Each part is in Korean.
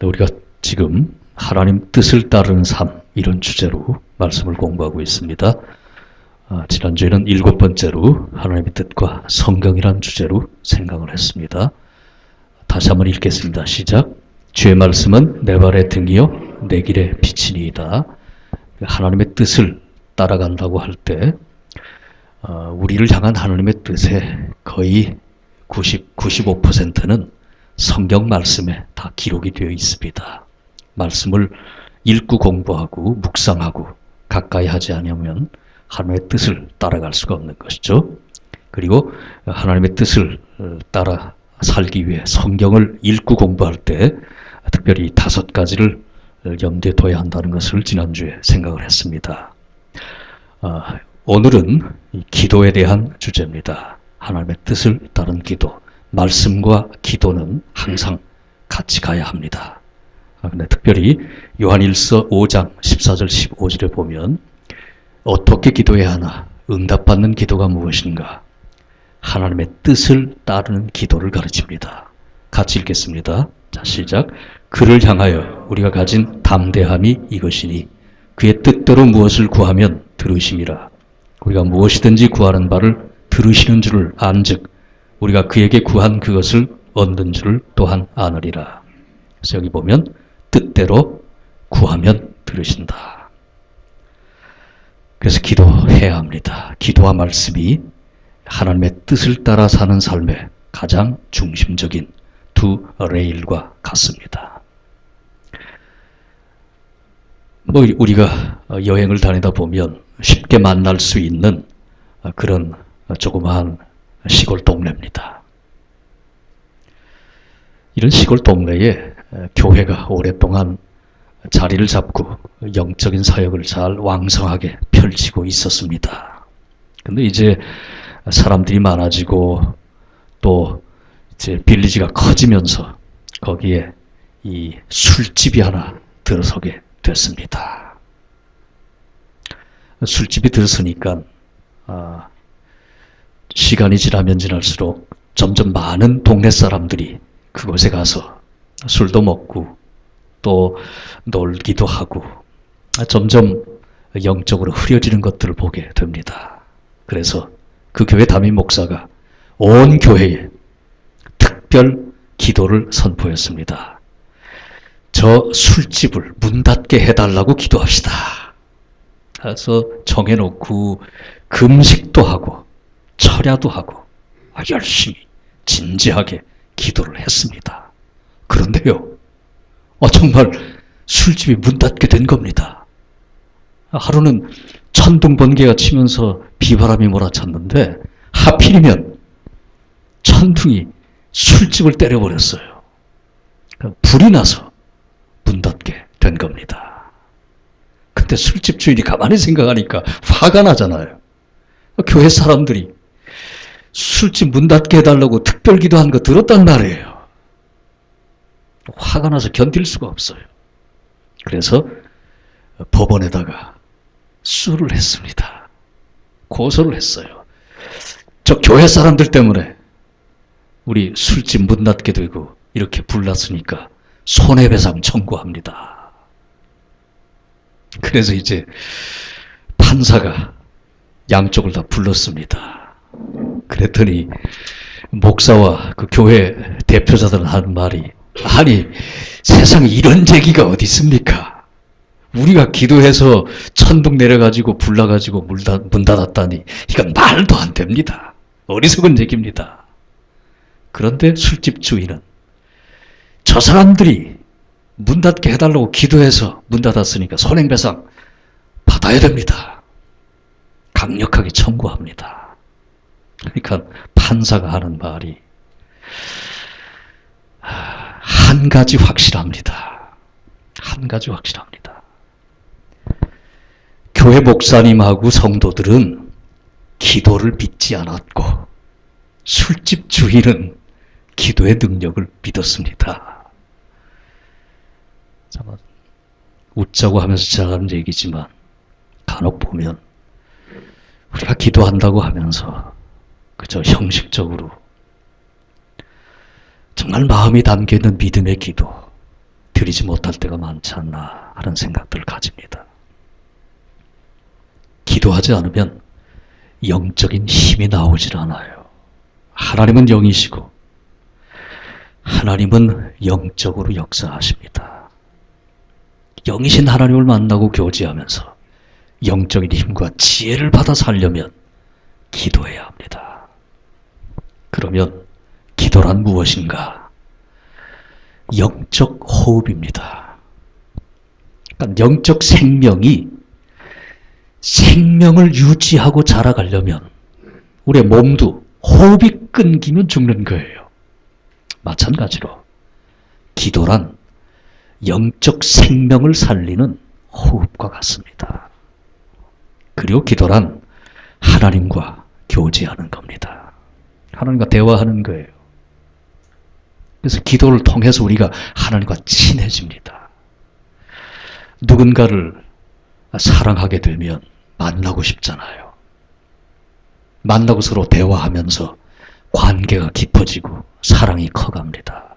우리가 지금 하나님 뜻을 따르는 삶, 이런 주제로 말씀을 공부하고 있습니다. 지난주에는 7번째로 하나님의 뜻과 성경이란 주제로 생각을 했습니다. 다시 한번 읽겠습니다. 시작. 주의 말씀은 내 발의 등이요 내 길의 빛이니이다. 하나님의 뜻을 따라간다고 할 때 우리를 향한 하나님의 뜻의 거의 95%는 성경 말씀에 다 기록이 되어 있습니다. 말씀을 읽고 공부하고 묵상하고 가까이 하지 않으면 하나님의 뜻을 따라갈 수가 없는 것이죠. 그리고 하나님의 뜻을 따라 살기 위해 성경을 읽고 공부할 때 특별히 5가지를 염두에 둬야 한다는 것을 지난주에 생각을 했습니다. 오늘은 기도에 대한 주제입니다. 하나님의 뜻을 따른 기도. 말씀과 기도는 항상 같이 가야 합니다. 근데 특별히 요한일서 5장 14절 15절에 보면 어떻게 기도해야 하나? 응답받는 기도가 무엇인가? 하나님의 뜻을 따르는 기도를 가르칩니다. 같이 읽겠습니다. 자, 시작. 그를 향하여 우리가 가진 담대함이 이것이니 그의 뜻대로 무엇을 구하면 들으심이라. 우리가 무엇이든지 구하는 바를 들으시는 줄을 안즉 우리가 그에게 구한 그것을 얻는 줄을 또한 아느리라. 그래서 여기 보면 뜻대로 구하면 들으신다. 그래서 기도해야 합니다. 기도와 말씀이 하나님의 뜻을 따라 사는 삶의 가장 중심적인 두 레일과 같습니다. 우리가 여행을 다니다 보면 쉽게 만날 수 있는 그런 조그마한 시골 동네입니다. 이런 시골 동네에 교회가 오랫동안 자리를 잡고 영적인 사역을 잘 왕성하게 펼치고 있었습니다. 근데 이제 사람들이 많아지고 또 이제 빌리지가 커지면서 거기에 이 술집이 하나 들어서게 됐습니다. 술집이 들어서니까 시간이 지나면 지날수록 점점 많은 동네 사람들이 그곳에 가서 술도 먹고 또 놀기도 하고 점점 영적으로 흐려지는 것들을 보게 됩니다. 그래서 그 교회 담임 목사가 온 교회에 특별 기도를 선포했습니다. 저 술집을 문 닫게 해달라고 기도합시다. 그래서 정해놓고 금식도 하고 철야도 하고 열심히 진지하게 기도를 했습니다. 그런데요, 정말 술집이 문 닫게 된 겁니다. 하루는 천둥 번개가 치면서 비바람이 몰아쳤는데 하필이면 천둥이 술집을 때려버렸어요. 불이 나서 문 닫게 된 겁니다. 근데 술집 주인이 가만히 생각하니까 화가 나잖아요. 교회 사람들이 술집 문 닫게 해달라고 특별 기도한 거 들었단 말이에요. 화가 나서 견딜 수가 없어요. 그래서 법원에다가 수를 했습니다. 고소를 했어요. 저 교회 사람들 때문에 우리 술집 문 닫게 되고 이렇게 불났으니까 손해배상 청구합니다. 그래서 이제 판사가 양쪽을 다 불렀습니다. 그랬더니 목사와 그 교회 대표자들은 하는 말이, 아니 세상에 이런 얘기가 어디 있습니까? 우리가 기도해서 천둥 내려가지고 불나가지고 문 닫았다니 이건 말도 안 됩니다. 어리석은 얘기입니다. 그런데 술집 주인은 저 사람들이 문 닫게 해달라고 기도해서 문 닫았으니까 손해배상 받아야 됩니다. 강력하게 청구합니다. 그러니까 판사가 하는 말이 한 가지 확실합니다. 한 가지 확실합니다. 교회 목사님하고 성도들은 기도를 믿지 않았고 술집 주인은 기도의 능력을 믿었습니다. 웃자고 하면서 지나가는 얘기지만 간혹 보면 우리가 기도한다고 하면서 그저 형식적으로 정말 마음이 담겨있는 믿음의 기도, 드리지 못할 때가 많지 않나 하는 생각들을 가집니다. 기도하지 않으면 영적인 힘이 나오질 않아요. 하나님은 영이시고 하나님은 영적으로 역사하십니다. 영이신 하나님을 만나고 교제하면서 영적인 힘과 지혜를 받아 살려면 기도해야 합니다. 그러면 기도란 무엇인가? 영적 호흡입니다. 그러니까 영적 생명이 생명을 유지하고 자라가려면 우리의 몸도 호흡이 끊기면 죽는 거예요. 마찬가지로 기도란 영적 생명을 살리는 호흡과 같습니다. 그리고 기도란 하나님과 교제하는 겁니다. 하나님과 대화하는 거예요. 그래서 기도를 통해서 우리가 하나님과 친해집니다. 누군가를 사랑하게 되면 만나고 싶잖아요. 만나고 서로 대화하면서 관계가 깊어지고 사랑이 커갑니다.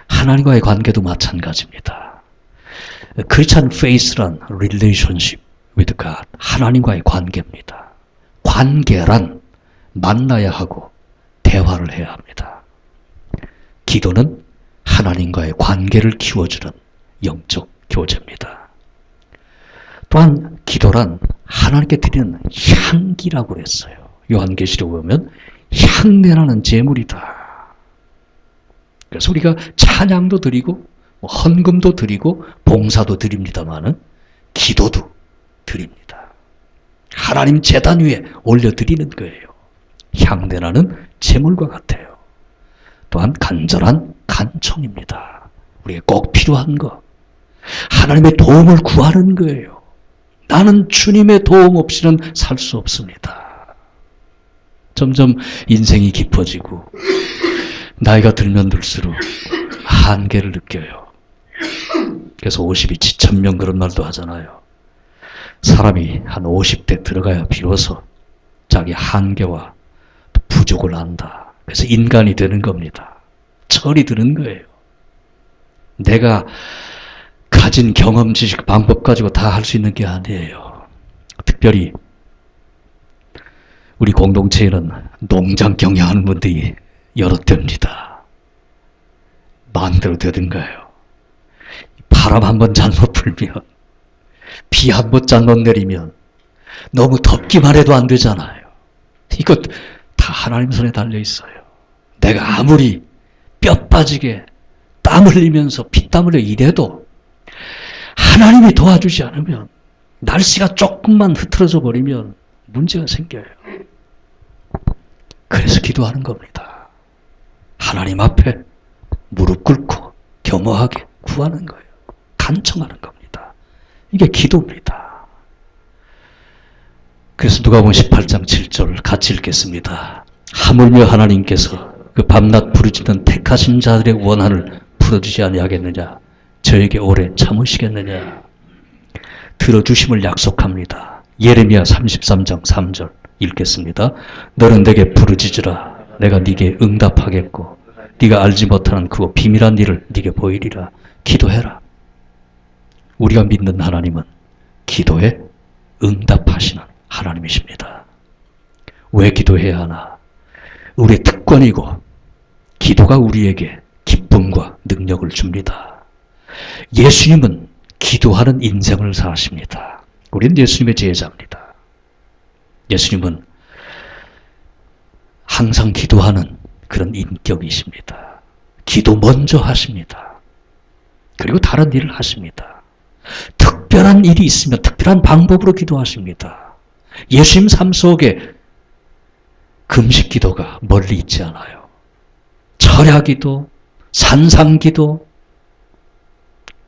하나님과의 관계도 마찬가지입니다. 크리스찬 페이스란 relationship with God, 하나님과의 관계입니다. 관계란 만나야 하고 대화를 해야 합니다. 기도는 하나님과의 관계를 키워주는 영적 교제입니다. 또한 기도란 하나님께 드리는 향기라고 그랬어요. 요한계시록 보면 향내나는 제물이다. 그래서 우리가 찬양도 드리고 헌금도 드리고 봉사도 드립니다마는 기도도 드립니다. 하나님 제단 위에 올려드리는 거예요. 향내나는 제물과 같아요. 또한 간절한 간청입니다. 우리에게 꼭 필요한 것, 하나님의 도움을 구하는 거예요. 나는 주님의 도움 없이는 살 수 없습니다. 점점 인생이 깊어지고 나이가 들면 들수록 한계를 느껴요. 그래서 50이 지천명 그런 말도 하잖아요. 사람이 한 50대 들어가야 비로소 자기 한계와 부족을 안다. 그래서 인간이 되는 겁니다. 철이 드는 거예요. 내가 가진 경험, 지식, 방법 가지고 다 할 수 있는 게 아니에요. 특별히 우리 공동체에는 농장 경영하는 분들이 여러 됩니다. 마음대로 되는 거예요. 바람 한번 잘못 불면, 비 한번 잘못 내리면 너무 덥기만 해도 안 되잖아요. 이것 다 하나님 손에 달려 있어요. 내가 아무리 뼈 빠지게 땀 흘리면서 피땀 흘려 일해도 하나님이 도와주지 않으면, 날씨가 조금만 흐트러져 버리면 문제가 생겨요. 그래서 기도하는 겁니다. 하나님 앞에 무릎 꿇고 겸허하게 구하는 거예요. 간청하는 겁니다. 이게 기도입니다. 그래서 누가복음 18장 7절 같이 읽겠습니다. 하물며 하나님께서 그 밤낮 부르짖는 택하신 자들의 원한을 풀어주지 아니하겠느냐? 저에게 오래 참으시겠느냐? 들어주심을 약속합니다. 예레미야 33장 3절 읽겠습니다. 너는 내게 부르짖으라. 내가 네게 응답하겠고 네가 알지 못하는 그 비밀한 일을 네게 보이리라. 기도해라. 우리가 믿는 하나님은 기도에 응답하시는 하나님이십니다. 왜 기도해야 하나? 우리의 특권이고 기도가 우리에게 기쁨과 능력을 줍니다. 예수님은 기도하는 인생을 사십니다. 우리는 예수님의 제자입니다. 예수님은 항상 기도하는 그런 인격이십니다. 기도 먼저 하십니다. 그리고 다른 일을 하십니다. 특별한 일이 있으면 특별한 방법으로 기도하십니다. 예수님 삶 속에 금식 기도가 멀리 있지 않아요. 철야 기도, 산상 기도,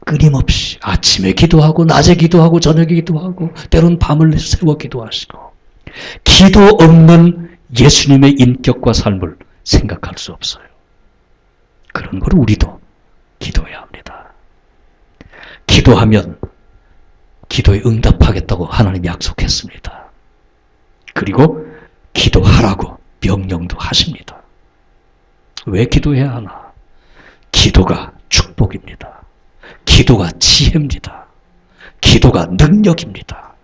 끊임없이 아침에 기도하고 낮에 기도하고 저녁에 기도하고 때론 밤을 새워 기도하시고, 기도 없는 예수님의 인격과 삶을 생각할 수 없어요. 그런 걸 우리도 기도해야 합니다. 기도하면 기도에 응답하겠다고 하나님 약속했습니다. 그리고 기도하라고 명령도 하십니다. 왜 기도해야 하나? 기도가 축복입니다. 기도가 지혜입니다. 기도가 능력입니다.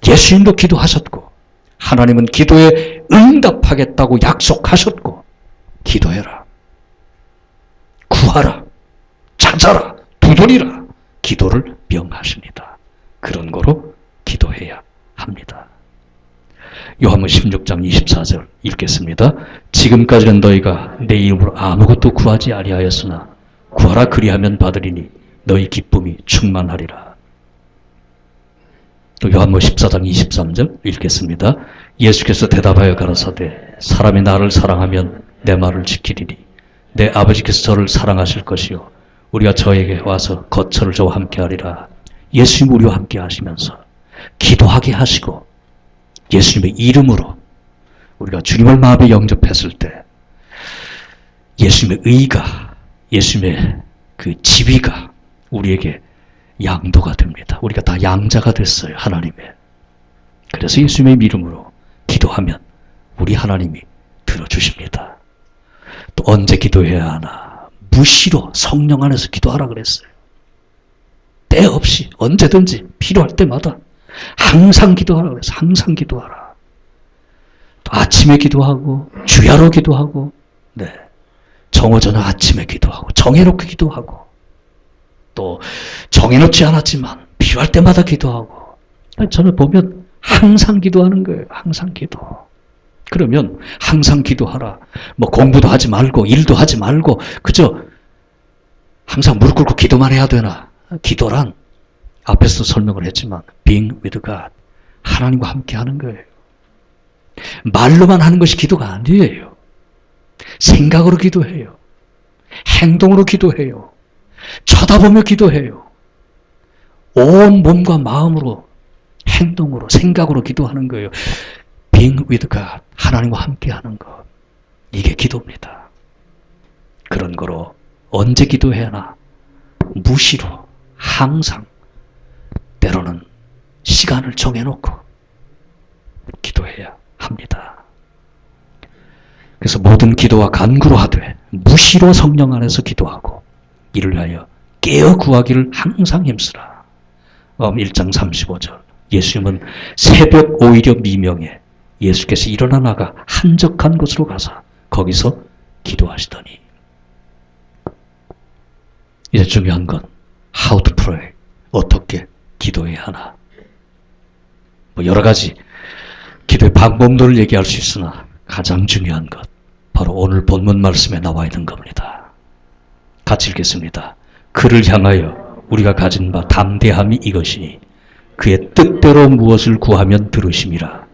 예수님도 기도하셨고 하나님은 기도에 응답하겠다고 약속하셨고 기도해라, 구하라, 찾아라, 두드리라 기도를 명하십니다. 그런 거로 기도해야 합니다. 요한복음 16장 24절 읽겠습니다. 지금까지는 너희가 내 이름으로 아무것도 구하지 아니하였으나 구하라 그리하면 받으리니 너희 기쁨이 충만하리라. 또 요한복음 14장 23절 읽겠습니다. 예수께서 대답하여 가라사대 사람이 나를 사랑하면 내 말을 지키리니 내 아버지께서 저를 사랑하실 것이요 우리가 저에게 와서 거처를 저와 함께 하리라. 예수님 우리와 함께 하시면서 기도하게 하시고 예수님의 이름으로 우리가 주님을 마음에 영접했을 때 예수님의 의가, 예수님의 그 지위가 우리에게 양도가 됩니다. 우리가 다 양자가 됐어요. 하나님의. 그래서 예수님의 이름으로 기도하면 우리 하나님이 들어주십니다. 또 언제 기도해야 하나? 무시로 성령 안에서 기도하라 그랬어요. 때 없이 언제든지 필요할 때마다 항상 기도하라 그래서 항상 기도하라. 또 아침에 기도하고 주야로 기도하고 정오전에 아침에 기도하고 정해놓고 기도하고 또 정해놓지 않았지만 필요할 때마다 기도하고 저는 보면 항상 기도하는 거예요. 항상 기도. 그러면 항상 기도하라. 뭐 공부도 하지 말고 일도 하지 말고 그저 항상 무릎 꿇고 기도만 해야 되나? 기도란 앞에서 설명을 했지만 being with God, 하나님과 함께 하는 거예요. 말로만 하는 것이 기도가 아니에요. 생각으로 기도해요. 행동으로 기도해요. 쳐다보며 기도해요. 온 몸과 마음으로, 행동으로, 생각으로 기도하는 거예요. being with God, 하나님과 함께 하는 것. 이게 기도입니다. 그런 거로 언제 기도해야 하나? 무시로, 항상, 때로는 시간을 정해놓고 기도해야 합니다. 그래서 모든 기도와 간구로 하되 무시로 성령 안에서 기도하고 이를 위하여 깨어 구하기를 항상 힘쓰라. 1장 35절 예수님은 새벽 오히려 미명에 예수께서 일어나 나가 한적한 곳으로 가서 거기서 기도하시더니 이제 중요한 건 how to pray, 어떻게 기도해야 하나. 뭐 여러 가지 기도의 방법들을 얘기할 수 있으나 가장 중요한 것 바로 오늘 본문 말씀에 나와 있는 겁니다. 같이 읽겠습니다. 그를 향하여 우리가 가진 바 담대함이 이것이니 그의 뜻대로 무엇을 구하면 들으심이라.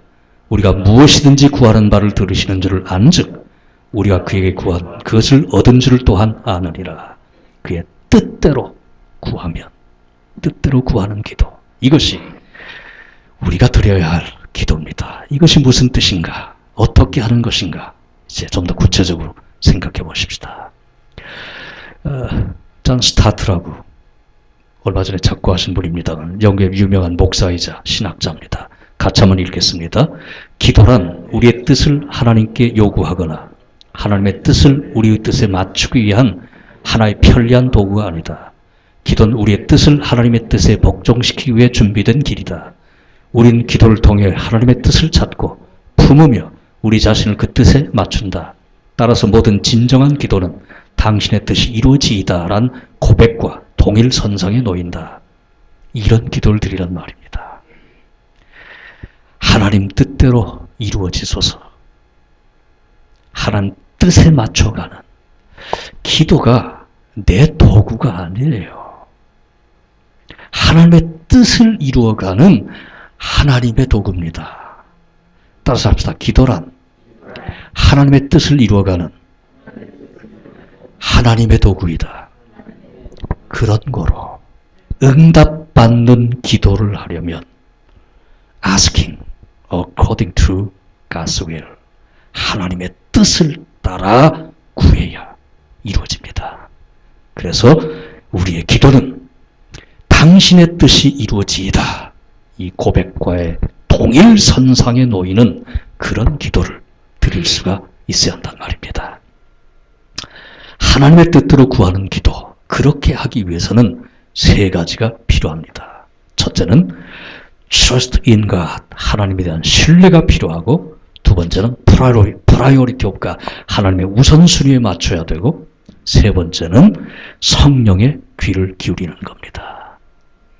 우리가 무엇이든지 구하는 바를 들으시는 줄을 안즉 우리가 그에게 구한 그것을 얻은 줄을 또한 아느니라. 그의 뜻대로 구하면, 뜻대로 구하는 기도, 이것이 우리가 드려야 할 기도입니다. 이것이 무슨 뜻인가? 어떻게 하는 것인가? 이제 좀 더 구체적으로 생각해 보십시다. 존 스타트라고 얼마 전에 작고하신 분입니다. 영국의 유명한 목사이자 신학자입니다. 같이 한번 읽겠습니다. 기도란 우리의 뜻을 하나님께 요구하거나 하나님의 뜻을 우리의 뜻에 맞추기 위한 하나의 편리한 도구가 아니다. 기도는 우리의 뜻을 하나님의 뜻에 복종시키기 위해 준비된 길이다. 우린 기도를 통해 하나님의 뜻을 찾고 품으며 우리 자신을 그 뜻에 맞춘다. 따라서 모든 진정한 기도는 당신의 뜻이 이루어지이다라는 고백과 동일선상에 놓인다. 이런 기도를 드리란 말입니다. 하나님 뜻대로 이루어지소서. 하나님 뜻에 맞춰가는 기도가 내 도구가 아니에요. 하나님의 뜻을 이루어가는 하나님의 도구입니다. 따라서 합시다. 기도란 하나님의 뜻을 이루어가는 하나님의 도구이다. 그런 거로 응답받는 기도를 하려면 asking according to God's will, 하나님의 뜻을 따라 구해야 이루어집니다. 그래서 우리의 기도는 당신의 뜻이 이루어지이다. 이 고백과의 동일선상에 놓이는 그런 기도를 드릴 수가 있어야 한단 말입니다. 하나님의 뜻대로 구하는 기도, 그렇게 하기 위해서는 세 가지가 필요합니다. 첫째는 trust in God, 하나님에 대한 신뢰가 필요하고, 두 번째는 priority of God, 하나님의 우선순위에 맞춰야 되고, 세 번째는 성령의 귀를 기울이는 겁니다.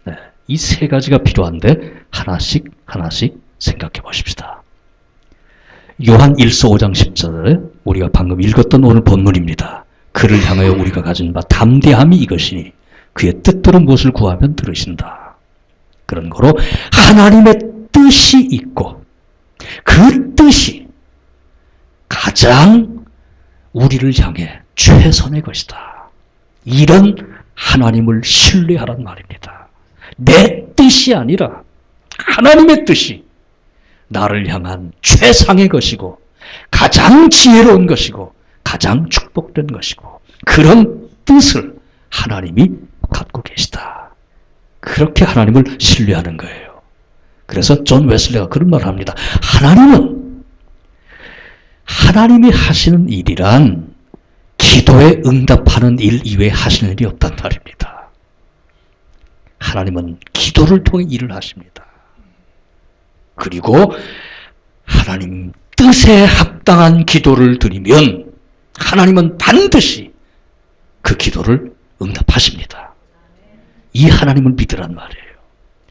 네, 이 세 가지가 필요한데 하나씩 생각해 보십시다. 요한 1서 5장 10절에 우리가 방금 읽었던 오늘 본문입니다. 그를 향하여 우리가 가진 바 담대함이 이것이니 그의 뜻대로 무엇을 구하면 들으신다. 그런 거로 하나님의 뜻이 있고 그 뜻이 가장 우리를 향해 최선의 것이다. 이런 하나님을 신뢰하란 말입니다. 내 뜻이 아니라 하나님의 뜻이 나를 향한 최상의 것이고 가장 지혜로운 것이고 가장 축복된 것이고 그런 뜻을 하나님이 갖고 계시다. 그렇게 하나님을 신뢰하는 거예요. 그래서 존 웨슬리가 그런 말을 합니다. 하나님이 하시는 일이란 기도에 응답하는 일 이외에 하시는 일이 없단 말입니다. 하나님은 기도를 통해 일을 하십니다. 그리고 하나님 뜻에 합당한 기도를 드리면 하나님은 반드시 그 기도를 응답하십니다. 이 하나님을 믿으란 말이에요.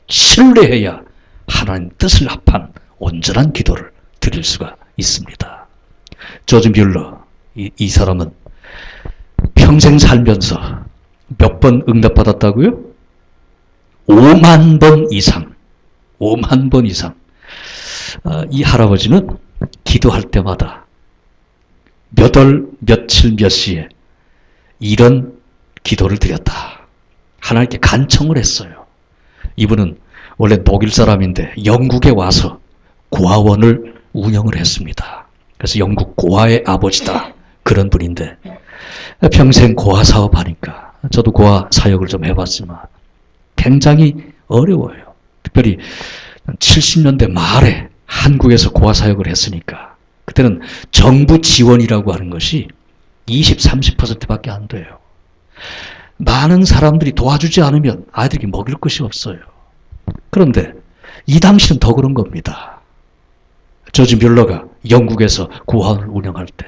신뢰해야 하나님 뜻을 합한 온전한 기도를 드릴 수가 있습니다. 조지 뮬러, 이 사람은 평생 살면서 몇 번 응답받았다고요? 5만 번 이상. 5만 번 이상. 이 할아버지는 기도할 때마다 몇 월, 며칠, 몇 시에 이런 기도를 드렸다. 하나님께 간청을 했어요. 이분은 원래 독일 사람인데 영국에 와서 고아원을 운영을 했습니다. 그래서 영국 고아의 아버지다. 그런 분인데 평생 고아 사업하니까 저도 고아 사역을 좀 해봤지만 굉장히 어려워요. 특별히 70년대 말에 한국에서 고아 사역을 했으니까 그때는 정부 지원이라고 하는 것이 20, 30%밖에 안 돼요. 많은 사람들이 도와주지 않으면 아이들이 먹일 것이 없어요. 그런데 이 당시는 더 그런 겁니다. 조지 뮬러가 영국에서 고아원을 운영할 때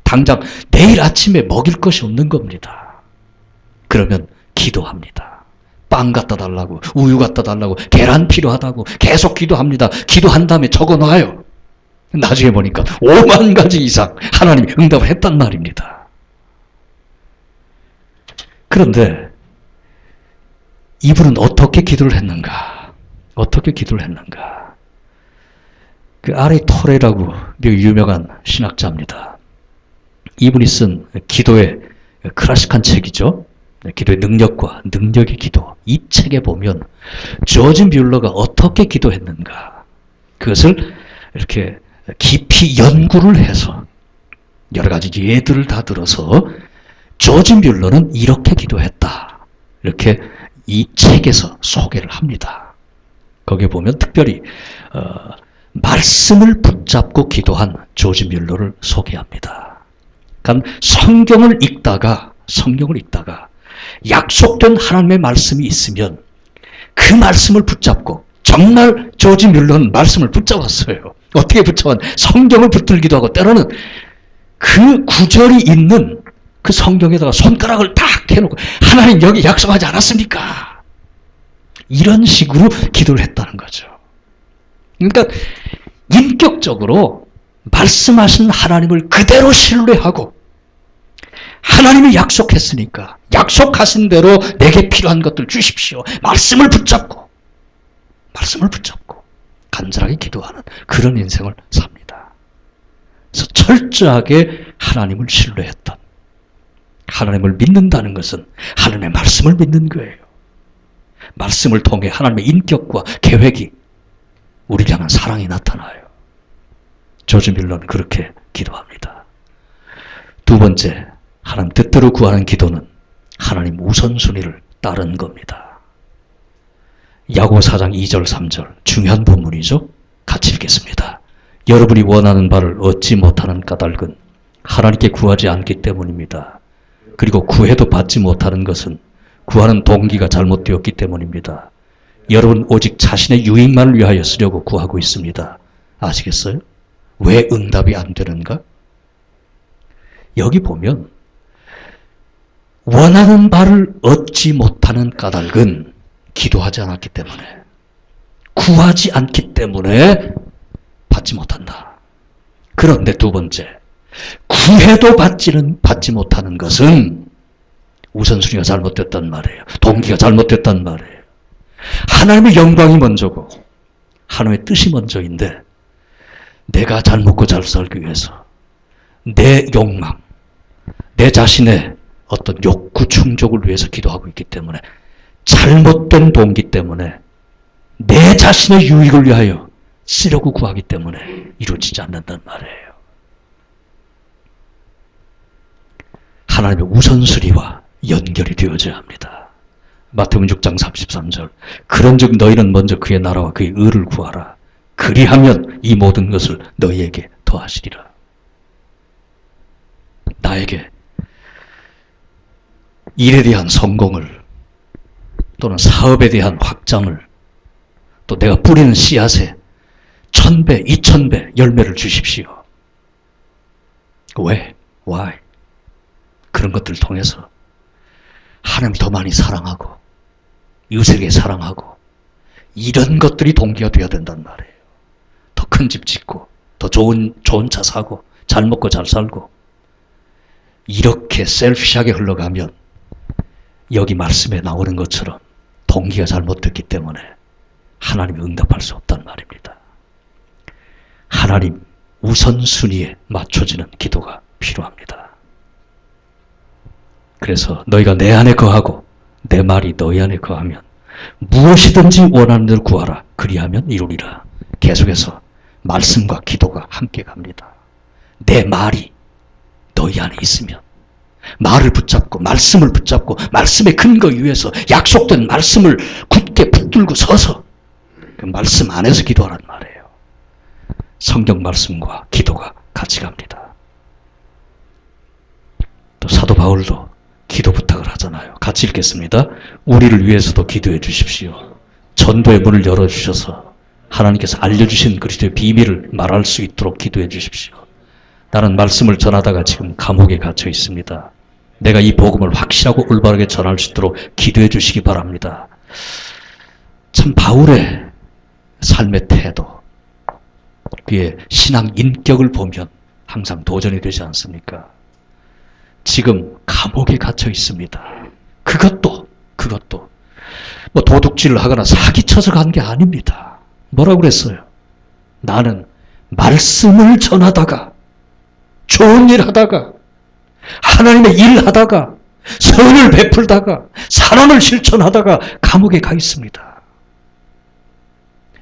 당장 내일 아침에 먹일 것이 없는 겁니다. 그러면 기도합니다. 빵 갖다 달라고, 우유 갖다 달라고, 계란 필요하다고 계속 기도합니다. 기도한 다음에 적어놔요. 나중에 보니까 5만 가지 이상 하나님이 응답을 했단 말입니다. 그런데 이분은 어떻게 기도를 했는가? 어떻게 기도를 했는가? 그 아레 토레라고 유명한 신학자입니다. 이분이 쓴 기도의 클래식한 책이죠. 기도의 능력과 능력의 기도. 이 책에 보면 조지 뮬러가 어떻게 기도했는가? 그것을 이렇게 깊이 연구를 해서 여러 가지 예들을 다 들어서 조지 뮬러는 이렇게 기도했다. 이렇게 이 책에서 소개를 합니다. 거기에 보면 특별히 말씀을 붙잡고 기도한 조지 뮬러를 소개합니다. 그러니까 성경을 읽다가 약속된 하나님의 말씀이 있으면 그 말씀을 붙잡고 정말 조지 뮬러는 말씀을 붙잡았어요. 어떻게 붙잡았? 성경을 붙들기도 하고 때로는 그 구절이 있는 그 성경에다가 손가락을 딱 해놓고 하나님 여기 약속하지 않았습니까? 이런 식으로 기도를 했다는 거죠. 그러니까 인격적으로 말씀하신 하나님을 그대로 신뢰하고 하나님이 약속했으니까 약속하신 대로 내게 필요한 것들 주십시오. 말씀을 붙잡고 간절하게 기도하는 그런 인생을 삽니다. 그래서 철저하게 하나님을 신뢰했던, 하나님을 믿는다는 것은 하나님의 말씀을 믿는 거예요. 말씀을 통해 하나님의 인격과 계획이 우리를 향한 사랑이 나타나요. 조지 뮬러는 그렇게 기도합니다. 두 번째, 하나님 뜻대로 구하는 기도는 하나님 우선순위를 따른 겁니다. 야고보 4장 2절 3절 중요한 본문이죠. 같이 읽겠습니다. 여러분이 원하는 바를 얻지 못하는 까닭은 하나님께 구하지 않기 때문입니다. 그리고 구해도 받지 못하는 것은 구하는 동기가 잘못되었기 때문입니다. 여러분 오직 자신의 유익만을 위하여 쓰려고 구하고 있습니다. 아시겠어요? 왜 응답이 안 되는가? 여기 보면 원하는 바를 얻지 못하는 까닭은 기도하지 않았기 때문에, 구하지 않기 때문에 받지 못한다. 그런데 두 번째, 구해도 받지 못하는 것은 우선순위가 잘못됐단 말이에요. 동기가 잘못됐단 말이에요. 하나님의 영광이 먼저고 하나님의 뜻이 먼저인데, 내가 잘 먹고 잘 살기 위해서 내 욕망, 내 자신의 어떤 욕구 충족을 위해서 기도하고 있기 때문에, 잘못된 동기 때문에 내 자신의 유익을 위하여 쓰려고 구하기 때문에 이루어지지 않는단 말이에요. 하나님의 우선순위와 연결이 되어져야 합니다. 마태복음 6장 33절, 그런즉 너희는 먼저 그의 나라와 그의 의를 구하라. 그리하면 이 모든 것을 너희에게 더하시리라. 나에게 일에 대한 성공을, 또는 사업에 대한 확장을, 또 내가 뿌리는 씨앗에 1000배, 2000배 열매를 주십시오. 왜? Why? 그런 것들을 통해서 하나님을 더 많이 사랑하고 이웃에게 사랑하고, 이런 것들이 동기가 되어야 된단 말이에요. 더 큰 집 짓고, 더 좋은 차 사고, 잘 먹고 잘 살고, 이렇게 셀피시하게 흘러가면 여기 말씀에 나오는 것처럼 동기가 잘못됐기 때문에 하나님이 응답할 수 없단 말입니다. 하나님 우선순위에 맞춰지는 기도가 필요합니다. 그래서 너희가 내 안에 거하고 내 말이 너희 안에 거하면 무엇이든지 원하는 대로 구하라. 그리하면 이루리라. 계속해서 말씀과 기도가 함께 갑니다. 내 말이 너희 안에 있으면, 말을 붙잡고 말씀을 붙잡고 말씀의 근거 위에서 약속된 말씀을 굳게 붙들고 서서 그 말씀 안에서 기도하란 말이에요. 성경 말씀과 기도가 같이 갑니다. 또 사도 바울도 기도 부탁을 하잖아요. 같이 읽겠습니다. 우리를 위해서도 기도해 주십시오. 전도의 문을 열어주셔서 하나님께서 알려주신 그리스도의 비밀을 말할 수 있도록 기도해 주십시오. 나는 말씀을 전하다가 지금 감옥에 갇혀 있습니다. 내가 이 복음을 확실하고 올바르게 전할 수 있도록 기도해 주시기 바랍니다. 참 바울의 삶의 태도, 그의 신앙 인격을 보면 항상 도전이 되지 않습니까? 지금 감옥에 갇혀 있습니다. 그것도 뭐 도둑질을 하거나 사기쳐서 간 게 아닙니다. 뭐라고 그랬어요? 나는 말씀을 전하다가, 좋은 일 하다가, 하나님의 일 하다가, 선을 베풀다가, 사랑을 실천하다가 감옥에 가 있습니다.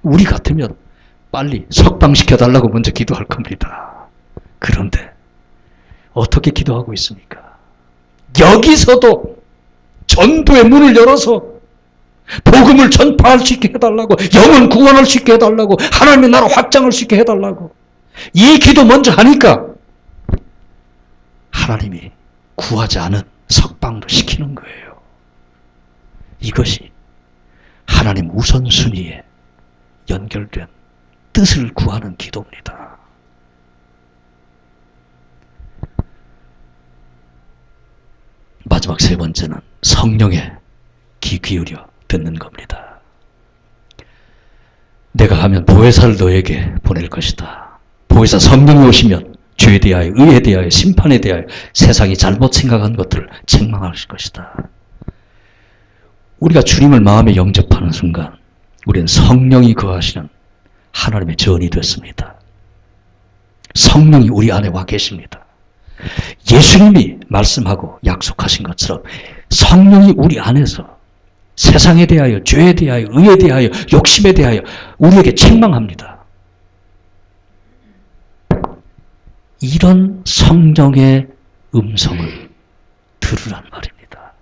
우리 같으면 빨리 석방시켜달라고 먼저 기도할 겁니다. 그런데 어떻게 기도하고 있습니까? 여기서도 전도의 문을 열어서 복음을 전파할 수 있게 해달라고, 영혼 구원할 수 있게 해달라고, 하나님의 나라 확장할 수 있게 해달라고, 이 기도 먼저 하니까 하나님이 구하지 않은 석방도 시키는 거예요. 이것이 하나님 우선순위에 연결된 뜻을 구하는 기도입니다. 마지막 세 번째는 성령에 귀 기울여 듣는 겁니다. 내가 하면 보혜사를 너에게 보낼 것이다. 보혜사 성령이 오시면 죄에 대하여, 의에 대하여, 심판에 대하여 세상이 잘못 생각한 것들을 책망하실 것이다. 우리가 주님을 마음에 영접하는 순간 우리는 성령이 거하시는 하나님의 전이 됐습니다. 성령이 우리 안에 와 계십니다. 예수님이 말씀하고 약속하신 것처럼 성령이 우리 안에서 세상에 대하여, 죄에 대하여, 의에 대하여, 욕심에 대하여 우리에게 책망합니다. 이런 성령의 음성을 들으란 말입니다.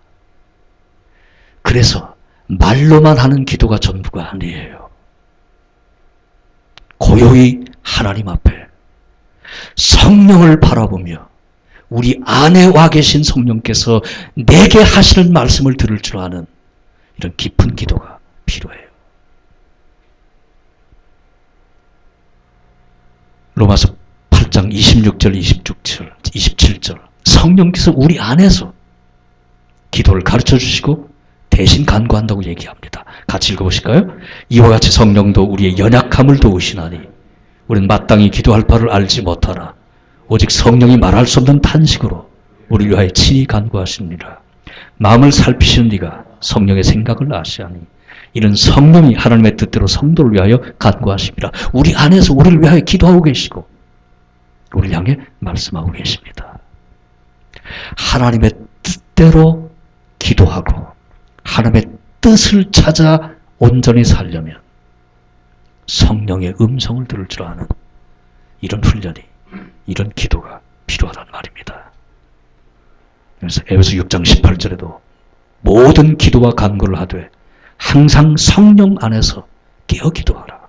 그래서 말로만 하는 기도가 전부가 아니에요. 고요히 하나님 앞에 성령을 바라보며 우리 안에 와 계신 성령께서 내게 하시는 말씀을 들을 줄 아는 이런 깊은 기도가 필요해요. 로마서 8장 26절, 27절 성령께서 우리 안에서 기도를 가르쳐 주시고 대신 간구한다고 얘기합니다. 같이 읽어보실까요? 이와 같이 성령도 우리의 연약함을 도우시나니 우리는 마땅히 기도할 바를 알지 못하나 오직 성령이 말할 수 없는 탄식으로 우리를 위하여 친히 간구하십니다. 마음을 살피시는 이가 성령의 생각을 아시하니 이는 성령이 하나님의 뜻대로 성도를 위하여 간구하십니다. 우리 안에서 우리를 위하여 기도하고 계시고 우리를 향해 말씀하고 계십니다. 하나님의 뜻대로 기도하고 하나님의 뜻을 찾아 온전히 살려면 성령의 음성을 들을 줄 아는 이런 훈련이, 이런 기도가 필요하단 말입니다. 그래서 에베소 6장 18절에도 모든 기도와 간구를 하되 항상 성령 안에서 깨어 기도하라.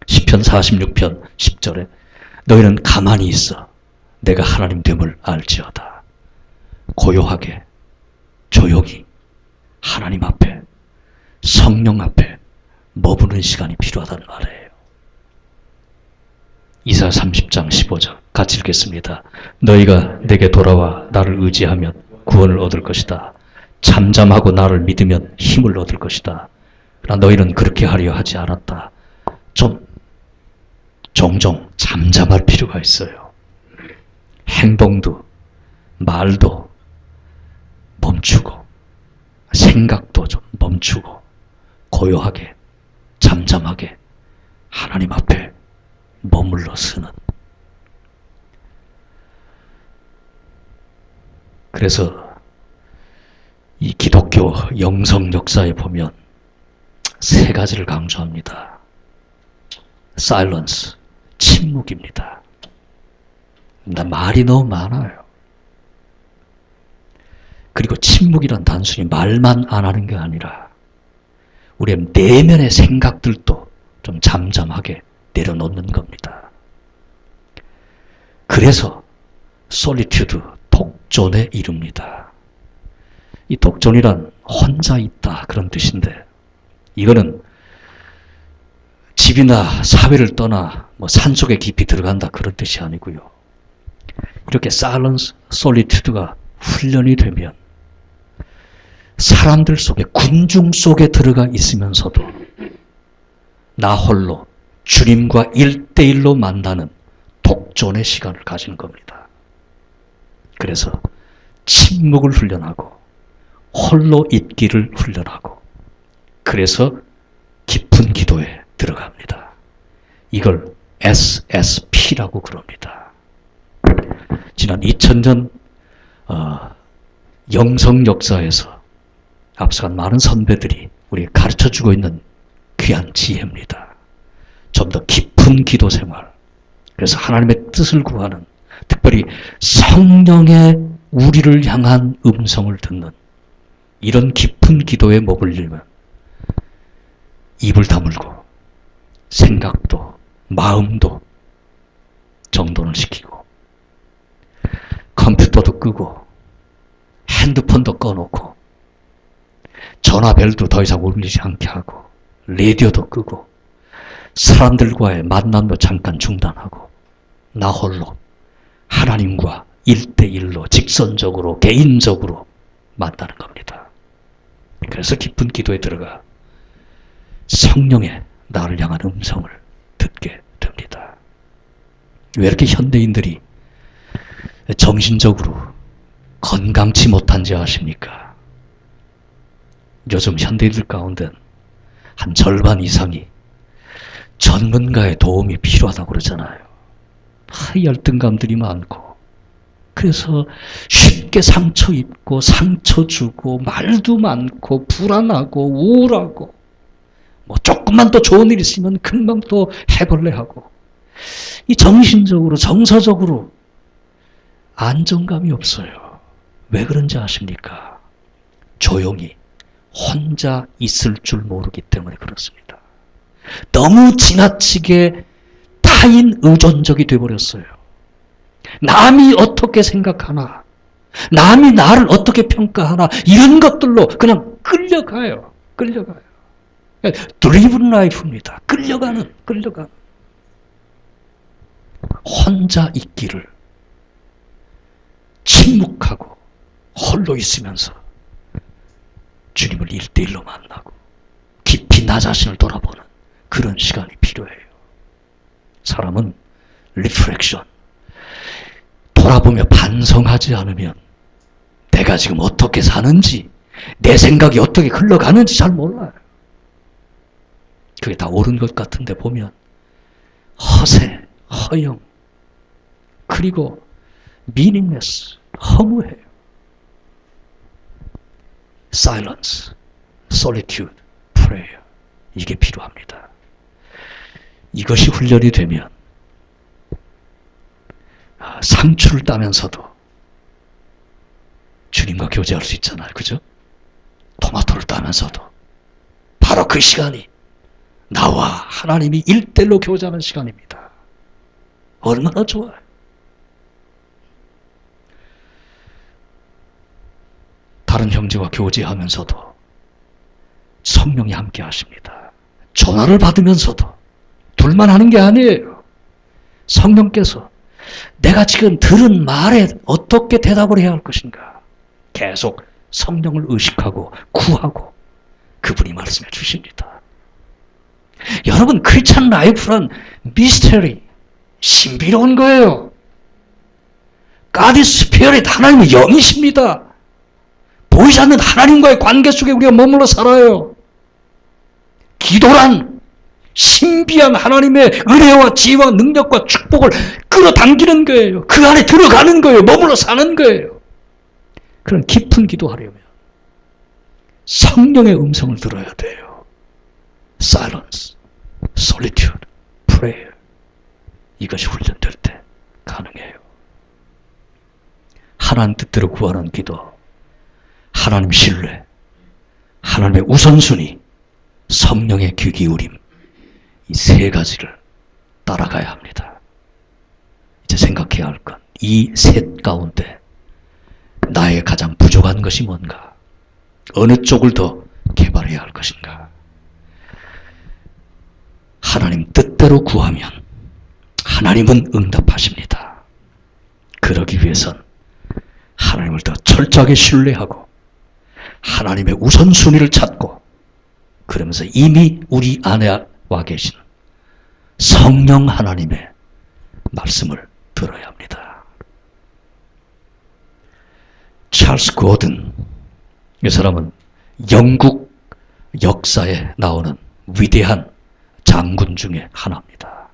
시편 46편 10절에 너희는 가만히 있어 내가 하나님 됨을 알지어다. 고요하게 조용히 하나님 앞에 성령 앞에 머무는 시간이 필요하다는 말이에요. 이사야 30장 15절 같이 읽겠습니다. 너희가 내게 돌아와 나를 의지하면 구원을 얻을 것이다. 잠잠하고 나를 믿으면 힘을 얻을 것이다. 그러나 너희는 그렇게 하려 하지 않았다. 좀 종종 잠잠할 필요가 있어요. 행동도 말도 멈추고 생각도 좀 멈추고 고요하게 잠잠하게 하나님 앞에 머물러 서는. 그래서 이 기독교 영성 역사에 보면 세 가지를 강조합니다. silence, 침묵입니다. 말이 너무 많아요. 그리고 침묵이란 단순히 말만 안 하는 게 아니라 우리의 내면의 생각들도 좀 잠잠하게 내려놓는 겁니다. 그래서 솔리튜드, 독존에 이릅니다. 이 독존이란 혼자 있다 그런 뜻인데 이거는 집이나 사회를 떠나 산속에 깊이 들어간다 그런 뜻이 아니고요. 이렇게 사일런스, 솔리튜드가 훈련이 되면 사람들 속에 군중 속에 들어가 있으면서도 나 홀로 주님과 1대1로 만나는 독존의 시간을 가지는 겁니다. 그래서 침묵을 훈련하고 홀로 있기를 훈련하고 그래서 깊은 기도에 들어갑니다. 이걸 SSP라고 그럽니다. 지난 2000년 영성 역사에서 앞서간 많은 선배들이 우리에게 가르쳐주고 있는 귀한 지혜입니다. 좀 더 깊은 기도 생활, 그래서 하나님의 뜻을 구하는, 특별히 성령의 우리를 향한 음성을 듣는 이런 깊은 기도에 머물려면 입을 다물고 생각도 마음도 정돈을 시키고 컴퓨터도 끄고 핸드폰도 꺼놓고 전화벨도 더 이상 울리지 않게 하고 라디오도 끄고 사람들과의 만남도 잠깐 중단하고 나 홀로 하나님과 1대1로 직선적으로 개인적으로 만나는 겁니다. 그래서 깊은 기도에 들어가 성령의 나를 향한 음성을 듣게 됩니다. 왜 이렇게 현대인들이 정신적으로 건강치 못한지 아십니까? 요즘 현대인들 가운데 한 절반 이상이 전문가의 도움이 필요하다고 그러잖아요. 열등감들이 많고 그래서 쉽게 상처 입고 상처 주고 말도 많고 불안하고 우울하고 조금만 더 좋은 일 있으면 금방 또 해벌레하고 이 정신적으로 정서적으로 안정감이 없어요. 왜 그런지 아십니까? 조용히 혼자 있을 줄 모르기 때문에 그렇습니다. 너무 지나치게 타인 의존적이 되어버렸어요. 남이 어떻게 생각하나, 남이 나를 어떻게 평가하나, 이런 것들로 그냥 끌려가요. 드리븐 라이프입니다. 끌려가는. 혼자 있기를, 침묵하고 홀로 있으면서 주님을 1대1로 만나고 깊이 나 자신을 돌아보는 그런 시간이 필요해요. 사람은 리프렉션, 돌아보며 반성하지 않으면 내가 지금 어떻게 사는지, 내 생각이 어떻게 흘러가는지 잘 몰라요. 그게 다 옳은 것 같은데 보면 허세, 허영, 그리고 meaningless, 허무해요. silence, solitude, prayer, 이게 필요합니다. 이것이 훈련이 되면 상추를 따면서도 주님과 교제할 수 있잖아요. 그죠? 토마토를 따면서도 바로 그 시간이 나와 하나님이 1대1로 교제하는 시간입니다. 얼마나 좋아요. 다른 형제와 교제하면서도 성령이 함께 하십니다. 전화를 받으면서도 둘만 하는 게 아니에요. 성령께서 내가 지금 들은 말에 어떻게 대답을 해야 할 것인가, 계속 성령을 의식하고 구하고 그분이 말씀해 주십니다. 여러분, 크리스찬 라이프란 미스테리, 신비로운 거예요. God is Spirit, 하나님은 영이십니다. 보이지 않는 하나님과의 관계 속에 우리가 머물러 살아요. 기도란 신비한 하나님의 은혜와 지혜와 능력과 축복을 끌어당기는 거예요. 그 안에 들어가는 거예요. 머물러 사는 거예요. 그런 깊은 기도하려면 성령의 음성을 들어야 돼요. Silence, solitude, prayer. 이것이 훈련될 때 가능해요. 하나님 뜻대로 구하는 기도, 하나님 신뢰, 하나님의 우선순위, 성령의 귀 기울임, 이 세 가지를 따라가야 합니다. 이제 생각해야 할 건 이 셋 가운데 나의 가장 부족한 것이 뭔가, 어느 쪽을 더 개발해야 할 것인가. 하나님 뜻대로 구하면 하나님은 응답하십니다. 그러기 위해선 하나님을 더 철저하게 신뢰하고 하나님의 우선순위를 찾고, 그러면서 이미 우리 안에 와 계신 성령 하나님의 말씀을 들어야 합니다. 찰스 고든, 이 사람은 영국 역사에 나오는 위대한 장군 중에 하나입니다.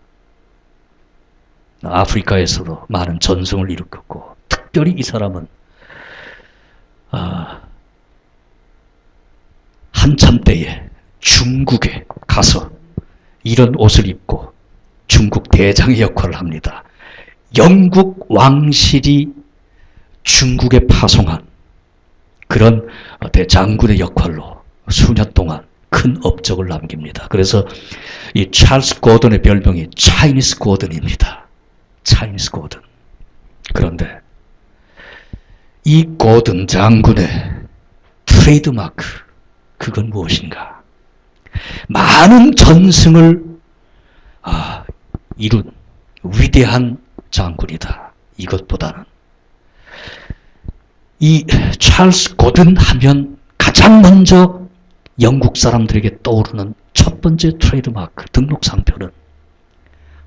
아프리카에서도 많은 전승을 일으켰고, 특별히 이 사람은 한참 때에 중국에 가서 이런 옷을 입고 중국 대장의 역할을 합니다. 영국 왕실이 중국에 파송한 그런 대장군의 역할로 수년 동안 큰 업적을 남깁니다. 그래서 이 찰스 고든의 별명이 차이니스 고든입니다. 차이니스 고든. 그런데 이 고든 장군의 트레이드마크, 그건 무엇인가? 많은 전승을 이룬 위대한 장군이다. 이것보다는 이 찰스 고든 하면 가장 먼저 영국 사람들에게 떠오르는 첫 번째 트레이드마크, 등록 상표는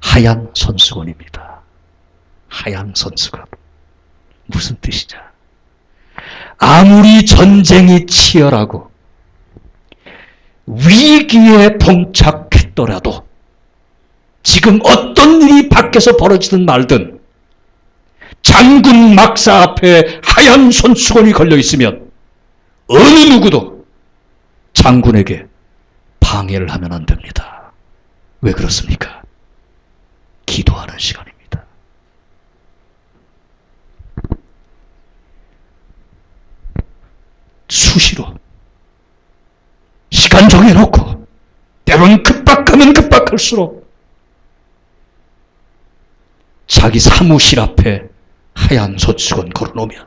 하얀 손수건입니다. 하얀 손수건. 무슨 뜻이냐? 아무리 전쟁이 치열하고 위기에 봉착했더라도, 지금 어떤 일이 밖에서 벌어지든 말든 장군 막사 앞에 하얀 손수건이 걸려 있으면 어느 누구도 장군에게 방해를 하면 안 됩니다. 왜 그렇습니까? 기도하는 시간입니다. 수시로 시간 정해놓고, 때로는 급박하면 급박할수록 자기 사무실 앞에 하얀 소축은 걸어놓으면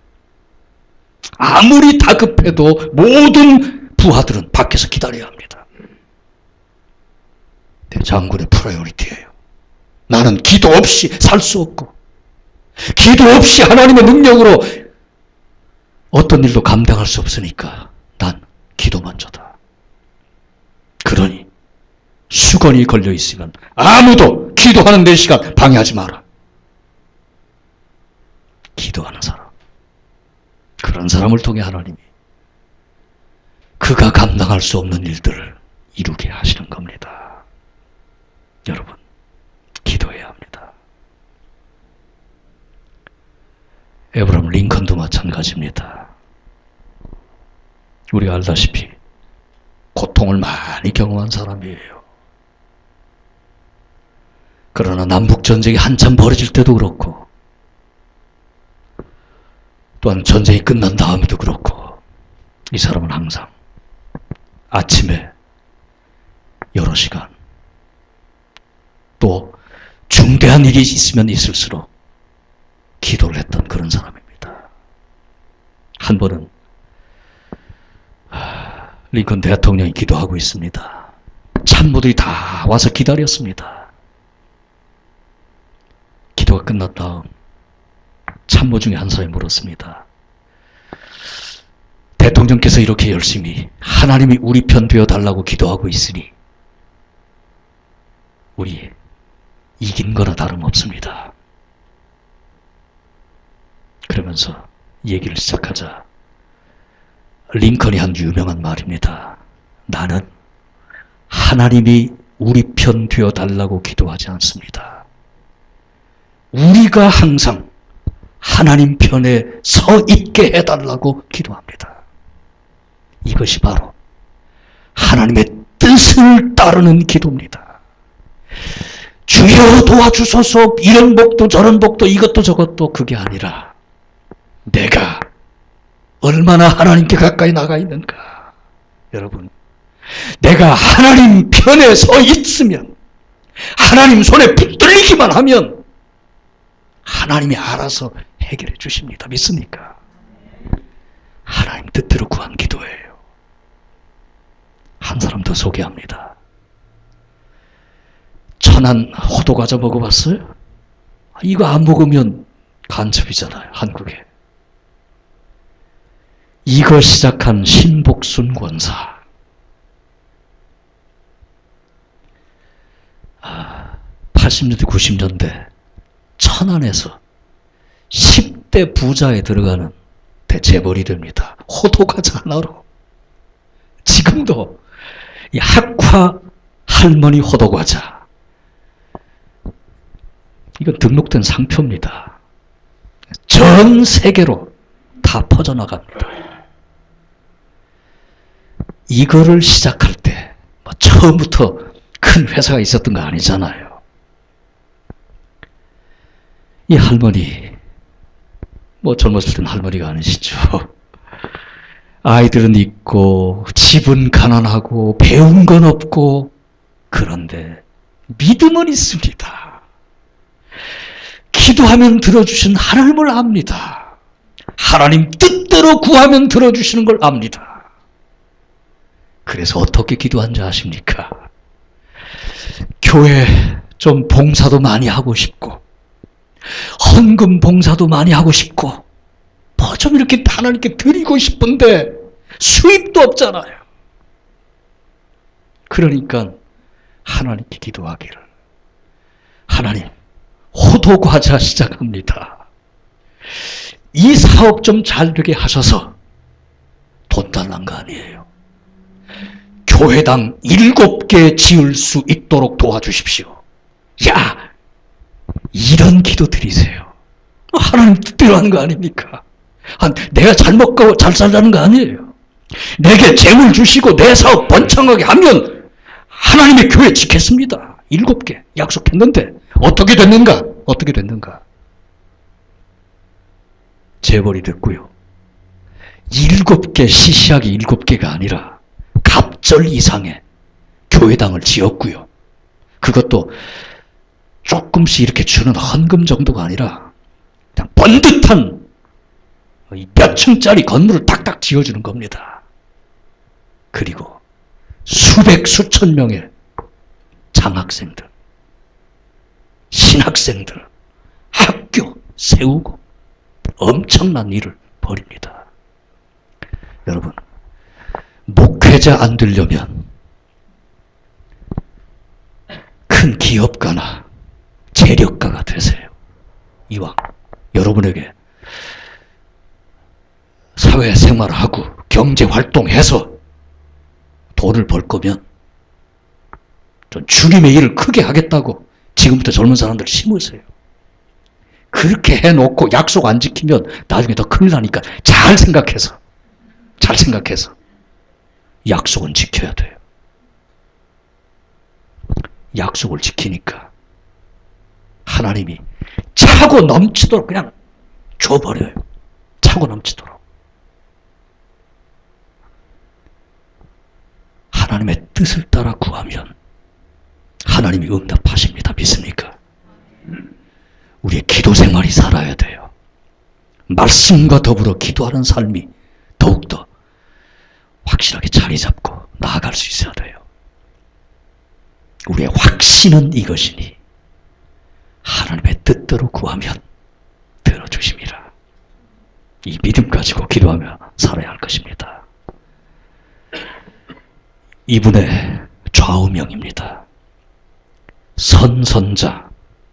아무리 다급해도 모든 부하들은 밖에서 기다려야 합니다. 장군의 프라이어리티예요. 나는 기도 없이 살 수 없고 기도 없이 하나님의 능력으로 어떤 일도 감당할 수 없으니까 난 기도 먼저다. 그러니 수건이 걸려 있으면 아무도 기도하는 내 시간 방해하지 마라. 기도하는 사람, 그런 사람을 통해 하나님이 그가 감당할 수 없는 일들을 이루게 하시는 겁니다. 여러분, 기도해야 합니다. 에브라임 링컨도 마찬가지입니다. 우리가 알다시피 고통을 많이 경험한 사람이에요. 그러나 남북전쟁이 한참 벌어질 때도 그렇고 또한 전쟁이 끝난 다음에도 그렇고 이 사람은 항상 아침에 여러 시간 또 중대한 일이 있으면 있을수록 기도를 했던 그런 사람입니다. 한 번은 링컨 대통령이 기도하고 있습니다. 참모들이 다 와서 기다렸습니다. 기도가 끝난 다음 참모 중에 한 사람이 물었습니다. 대통령께서 이렇게 열심히 하나님이 우리 편 되어 달라고 기도하고 있으니 우리 이긴 거나 다름없습니다. 그러면서 얘기를 시작하자 링컨이 한 유명한 말입니다. 나는 하나님이 우리 편 되어 달라고 기도하지 않습니다. 우리가 항상 하나님 편에 서 있게 해달라고 기도합니다. 이것이 바로 하나님의 뜻을 따르는 기도입니다. 주여 도와주소서, 이런 복도 저런 복도 이것도 저것도 그게 아니라 내가 얼마나 하나님께 가까이 나가 있는가. 여러분, 내가 하나님 편에 서 있으면, 하나님 손에 붙들리기만 하면 하나님이 알아서 해결해 주십니다. 믿습니까? 하나님 뜻대로 구한 기도예요. 한 사람 더 소개합니다. 천안 호두과자 먹어봤어요? 이거 안 먹으면 간첩이잖아요, 한국에. 이거 시작한 신복순 권사. 80년대, 90년대 천안에서 10대 부자에 들어가는 대체벌이 됩니다. 호두과자 하나로. 지금도 이 학화 할머니 호두과자. 이건 등록된 상표입니다. 전 세계로 다 퍼져나갑니다. 이거를 시작할 때 처음부터 큰 회사가 있었던 거 아니잖아요. 이 할머니, 젊었을 땐 할머니가 아니시죠. 아이들은 있고 집은 가난하고 배운 건 없고 그런데 믿음은 있습니다. 기도하면 들어주신 하나님을 압니다. 하나님 뜻대로 구하면 들어주시는 걸 압니다. 그래서 어떻게 기도한지 아십니까? 교회 좀 봉사도 많이 하고 싶고 헌금 봉사도 많이 하고 싶고 좀 이렇게 하나님께 드리고 싶은데 수입도 없잖아요. 그러니까 하나님께 기도하기를, 하나님 호두과자 시작합니다. 이 사업 좀 잘 되게 하셔서 돈 달란 거 아니에요. 교회당 7개 지을 수 있도록 도와주십시오. 야, 이런 기도 드리세요. 하나님 뜻대로 하는 거 아닙니까? 내가 잘 먹고 잘 살라는 거 아니에요. 내게 재물 주시고 내 사업 번창하게 하면 하나님의 교회 지켰습니다. 7개 약속했는데 어떻게 됐는가? 어떻게 됐는가? 재벌이 됐고요. 7개, 시시하게 7개가 아니라 갑절 이상의 교회당을 지었고요. 그것도 조금씩 이렇게 주는 헌금 정도가 아니라 그냥 번듯한 몇 층짜리 건물을 딱딱 지어주는 겁니다. 그리고 수백 수천 명의 장학생들, 신학생들, 학교 세우고 엄청난 일을 벌입니다. 여러분, 목회자 안 되려면 큰 기업가나 재력가가 되세요. 이왕 여러분에게 사회생활하고 경제활동해서 돈을 벌 거면 좀 주님의 일을 크게 하겠다고 지금부터 젊은 사람들 심으세요. 그렇게 해놓고 약속 안 지키면 나중에 더 큰일 나니까 잘 생각해서 약속은 지켜야 돼요. 약속을 지키니까 하나님이 차고 넘치도록 그냥 줘버려요. 차고 넘치도록. 하나님의 뜻을 따라 구하면 하나님이 응답하십니다. 믿습니까? 우리의 기도 생활이 살아야 돼요. 말씀과 더불어 기도하는 삶이 더욱더 확실하게 자리 잡고 나아갈 수 있어야 돼요. 우리의 확신은 이것이니 하나님의 뜻대로 구하면 들어주심이라. 이 믿음 가지고 기도하며 살아야 할 것입니다. 이분의 좌우명입니다. 선선자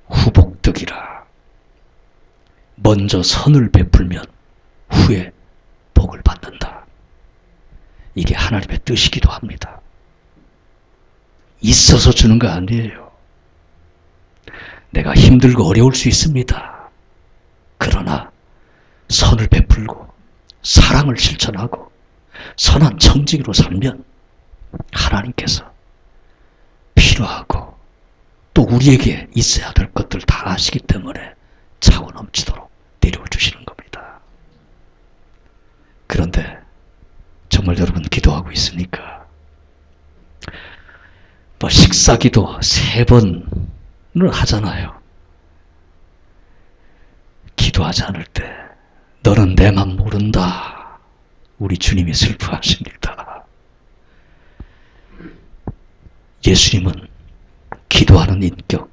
후복득이라. 먼저 선을 베풀면 후에 복을 받는다. 이게 하나님의 뜻이기도 합니다. 있어서 주는 거 아니에요. 내가 힘들고 어려울 수 있습니다. 그러나 선을 베풀고 사랑을 실천하고 선한 청지기로 살면 하나님께서 필요하고 또 우리에게 있어야 될 것들 다 아시기 때문에 차고 넘치도록 내려주시는 겁니다. 그런데 정말 여러분 기도하고 있습니까? 뭐 식사기도 3번을 하잖아요. 기도하지 않을 때 너는 내 맘 모른다. 우리 주님이 슬퍼하십니다. 예수님은 기도하는 인격,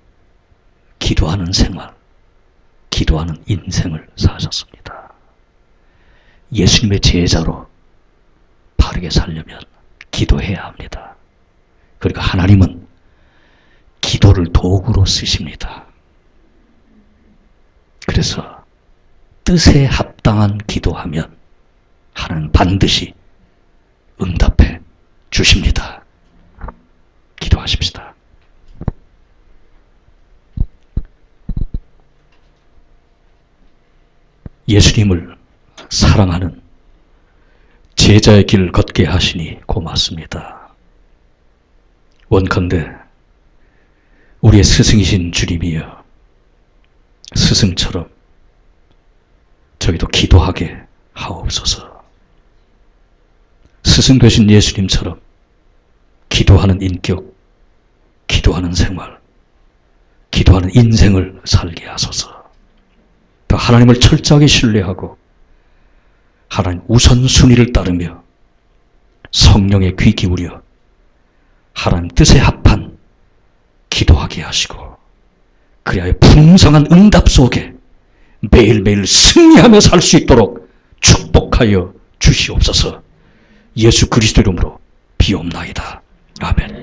기도하는 생활, 기도하는 인생을 사셨습니다. 예수님의 제자로 바르게 살려면 기도해야 합니다. 그리고 하나님은 기도를 도구로 쓰십니다. 그래서 뜻에 합당한 기도하면 하나님 반드시 응답해 주십니다. 기도하십시다. 예수님을 사랑하는 제자의 길을 걷게 하시니 고맙습니다. 원컨대 우리의 스승이신 주님이여 스승처럼 저희도 기도하게 하옵소서. 스승 되신 예수님처럼 기도하는 인격, 기도하는 생활, 기도하는 인생을 살게 하소서. 또 하나님을 철저하게 신뢰하고 하나님 우선순위를 따르며 성령의 귀 기울여 하나님 뜻에 합한 기도하게 하시고 그리하여 풍성한 응답 속에 매일매일 승리하며 살 수 있도록 축복하여 주시옵소서. 예수 그리스도 이름으로 비옵나이다. 아멘.